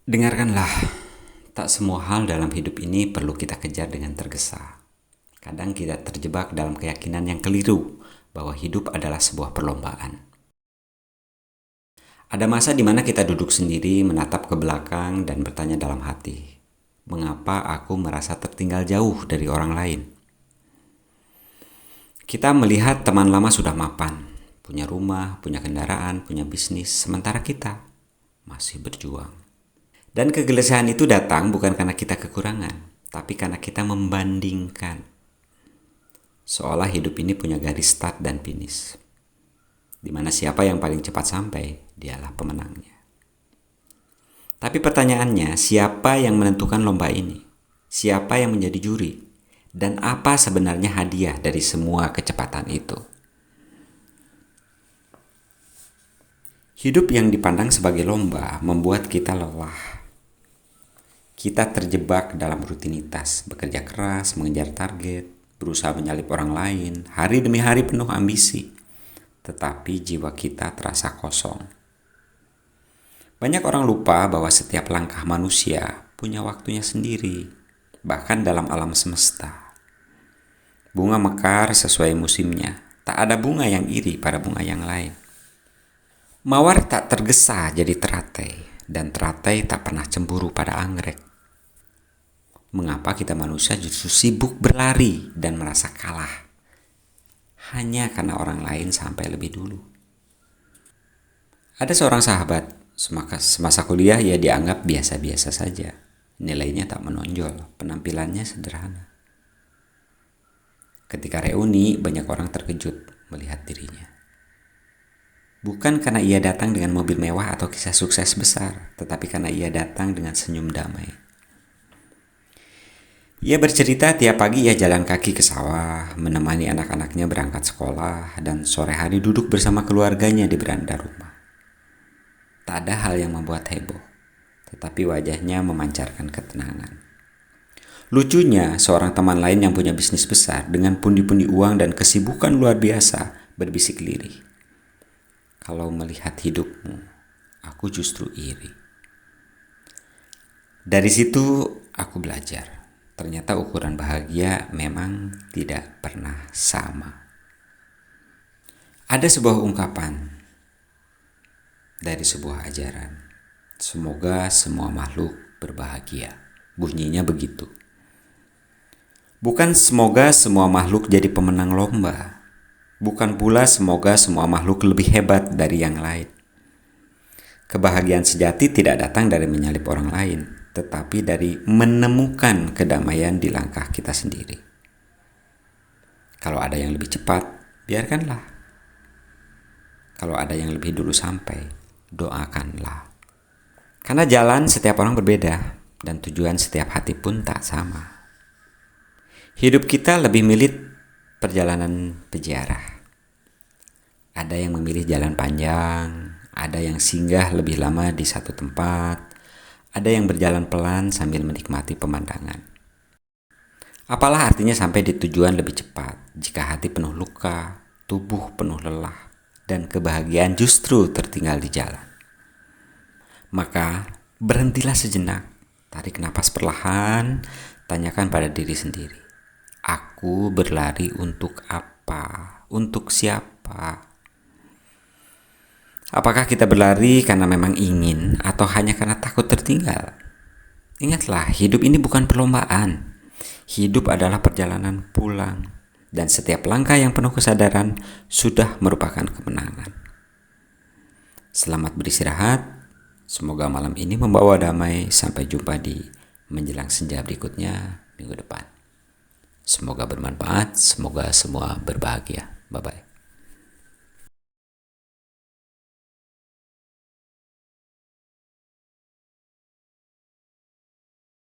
Dengarkanlah, tak semua hal dalam hidup ini perlu kita kejar dengan tergesa. Kadang kita terjebak dalam keyakinan yang keliru bahwa hidup adalah sebuah perlombaan. Ada masa di mana kita duduk sendiri, menatap ke belakang dan bertanya dalam hati, mengapa aku merasa tertinggal jauh dari orang lain? Kita melihat teman lama sudah mapan, punya rumah, punya kendaraan, punya bisnis, sementara kita masih berjuang. Dan kegelisahan itu datang bukan karena kita kekurangan, tapi karena kita membandingkan. Seolah hidup ini punya garis start dan finish, di mana siapa yang paling cepat sampai, dialah pemenangnya. Tapi pertanyaannya, siapa yang menentukan lomba ini? Siapa yang menjadi juri? Dan apa sebenarnya hadiah dari semua kecepatan itu? Hidup yang dipandang sebagai lomba membuat kita lelah. Kita terjebak dalam rutinitas, bekerja keras, mengejar target, berusaha menyalip orang lain, hari demi hari penuh ambisi. Tetapi jiwa kita terasa kosong. Banyak orang lupa bahwa setiap langkah manusia punya waktunya sendiri, bahkan dalam alam semesta. Bunga mekar sesuai musimnya, tak ada bunga yang iri pada bunga yang lain. Mawar tak tergesa jadi teratai, dan teratai tak pernah cemburu pada anggrek. Mengapa kita manusia justru sibuk berlari dan merasa kalah? Hanya karena orang lain sampai lebih dulu. Ada seorang sahabat, semasa kuliah ia dianggap biasa-biasa saja. Nilainya tak menonjol, penampilannya sederhana. Ketika reuni, banyak orang terkejut melihat dirinya. Bukan karena ia datang dengan mobil mewah atau kisah sukses besar, tetapi karena ia datang dengan senyum damai. Ia bercerita tiap pagi ia jalan kaki ke sawah, menemani anak-anaknya berangkat sekolah, dan sore hari duduk bersama keluarganya di beranda rumah. Tak ada hal yang membuat heboh, tetapi wajahnya memancarkan ketenangan. Lucunya, seorang teman lain yang punya bisnis besar dengan pundi-pundi uang dan kesibukan luar biasa berbisik lirih. Kalau melihat hidupmu, aku justru iri. Dari situ aku belajar. Ternyata ukuran bahagia memang tidak pernah sama. Ada sebuah ungkapan dari sebuah ajaran. Semoga semua makhluk berbahagia. Bunyinya begitu. Bukan semoga semua makhluk jadi pemenang lomba. Bukan pula semoga semua makhluk lebih hebat dari yang lain. Kebahagiaan sejati tidak datang dari menyalip orang lain, tetapi dari menemukan kedamaian di langkah kita sendiri. Kalau ada yang lebih cepat, biarkanlah. Kalau ada yang lebih dulu sampai, doakanlah. Karena jalan setiap orang berbeda, dan tujuan setiap hati pun tak sama. Hidup kita lebih mirip perjalanan peziarah. Ada yang memilih jalan panjang, ada yang singgah lebih lama di satu tempat, ada yang berjalan pelan sambil menikmati pemandangan. Apalah artinya sampai di tujuan lebih cepat jika hati penuh luka, tubuh penuh lelah, dan kebahagiaan justru tertinggal di jalan. Maka berhentilah sejenak, tarik napas perlahan, tanyakan pada diri sendiri. Aku berlari untuk apa? Untuk siapa? Apakah kita berlari karena memang ingin atau hanya karena takut tertinggal? Ingatlah, hidup ini bukan perlombaan. Hidup adalah perjalanan pulang. Dan setiap langkah yang penuh kesadaran sudah merupakan kemenangan. Selamat beristirahat. Semoga malam ini membawa damai. Sampai jumpa di menjelang senja berikutnya minggu depan. Semoga bermanfaat, semoga semua berbahagia. Bye-bye.